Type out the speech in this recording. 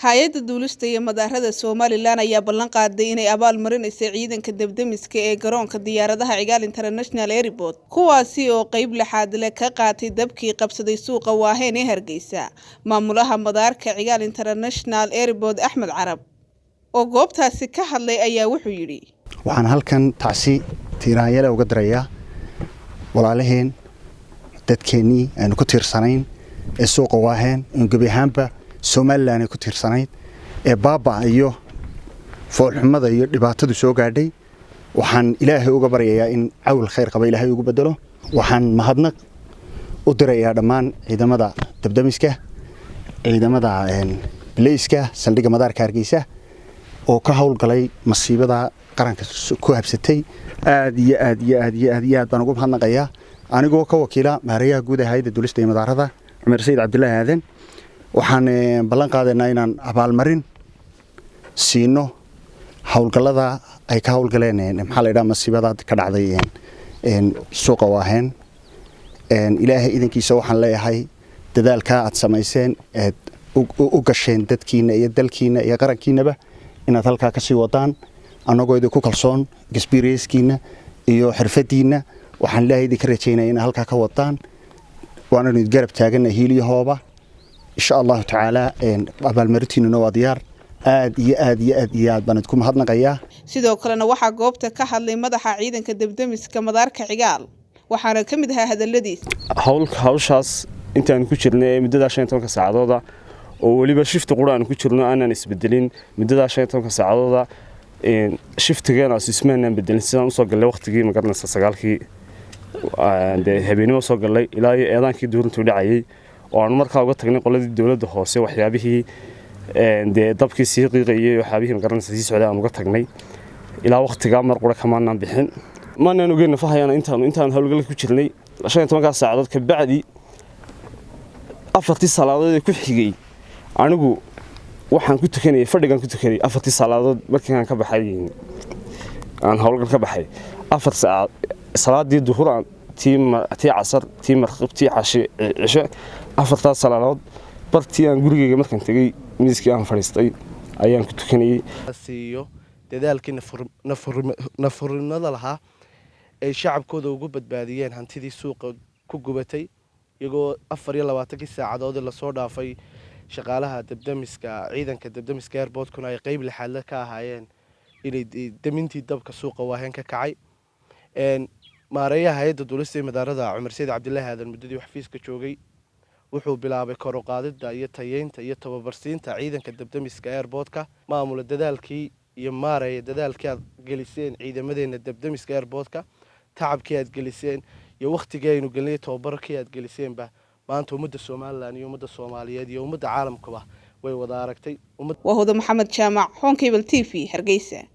Hay'adda duulista iyo madaarada Somaliland ayaa ballan qaaday inay abaal marinayso ciidanka debdemiska ee garoonka diyaaradaha Cigaal International Airport kuwaasi oo qayb lixaad leh ka qaatay dabkii qabsaday suuqa Waaheen ee Hargeysa. Maamulaha madaarka Cigaal International Airport Axmed Carab oo goobtaasi ka hadlay ayaa wuxuu yiri waxaan halkan taasi tiiraanyada uga dirayaa walaalaheen dadkeenii aynu ku tiirsanayn ee suuqa Waaheen in gabi ahaanba Somaliland ay ku tiirsanayd ee baaba iyo foolxumada iyo dhibaatadu soo gaadhay waxaan Ilaahay uga baryayaa in cawl khayr qaba Ilaahay ugu bedelo waxaan mahadnaq u dirayaa dhammaan ciidamada debdemiska ciidamada Bileyska saldhigga madaarka Hargeysa oo ka hawlgalay masiibada qaranka ku habsatay aad baan ugu mahadnaqayaa anigoo ka wakiila maarayaha guud ee hay'adda duulista iyo madaarada Cumar Sayid Cabdullaahi Aadan waxaan ballan qaadaynaa inaan abaalmarin siino hawlgallada ay ka hawlgaleen maxaa la yiraahdaa masiibada ka dhacday suuqa Waaheen Ilaahay idinkiisa waxaan leeyahay dadaalka aad samayseen aad u gasheen dadkiina iyo dalkiina iyo qarankiinaba inaad halka ka sii wadaan anagoo idinku kalsoon experience-kiina iyo xirfadiina waxaan Ilaahay idinka rajaynayaa in halka ka wadaan waana idin garab taagan hiiliyo hooba إن شاء الله تعالى قبل مرتين نواديار aad baan idku mahadnaqayaa sidoo kalena waxa goobta ka hadlay madaxa ciidanka debdemiska madaarka Cigaal waxaana kamid ahaa hadaladiisa hawshaas intaan ku jirnay muddada 15 saacadood oo waliba shift quraan ku jirno aanan isbedelin muddada 15 saacadood shiftigeena asismeenan bedelin sidaan soo galay waqtigii magaranaysa 9kii habeenimo soo galay ilaa eedaankii duurintu dhacayay oo aan markaa uga tagnay qoladii dawladda hoose waxyaabihii dabkii sii qiiqayay waxyaabihii magaranaysa sii socday aan uga tagnay ilaa waqtiga mar qura kamaanaan bixin maanaan ogeyn fahayana intaan hawlgal ku jirnay 15 saacadood ka bacdi afartii salaadood ku xigay anigu waxaan ku tukanay fadhigan ku tukanay afartii salaadood markii aan ka baxay aan hawlgal ka baxay afar saac salaadii duhur tii casar tii marqib tii casho afartaas salaadood bartii aan gurigeyga markaan tagay miiskii aan fadhiistay ayaan ku tukanayay siiyo dadaalkii nafurnimada lahaa ay shacabkooda ugu badbaadiyeen hantidii suuqa ku gubatay iyagoo 24 saacadood la soo dhaafay shaqaalaha debdemiska ciidanka debdemiska airport-kuna ay qayb lixaad ka ahaayeen inay damintii dabka suuqa Waaheen ka kacay maarayaha hay'adda duulista iyo madaarada Cumar Sayid Cabdullaahi Aadan muddadii xafiiska joogay wuxuu bilaabay kor u qaadida iyo tayeynta iyo tababarsiinta ciidanka debdemiska airport-ka maamula dadaalkii iyo maaraya dadaalkii aad geliseen ciidamadeena debdemiska airport-ka tacabkii aad geliseen iyo waqtigii aynu gelinay tababarkii aad geliseenba maanta ummadda Somaliland iyo ummadda Soomaaliyeed iyo ummadda caalamkuba way wada aragtay Wahuda Maxamed Jaamac Honkable TV Hargeysa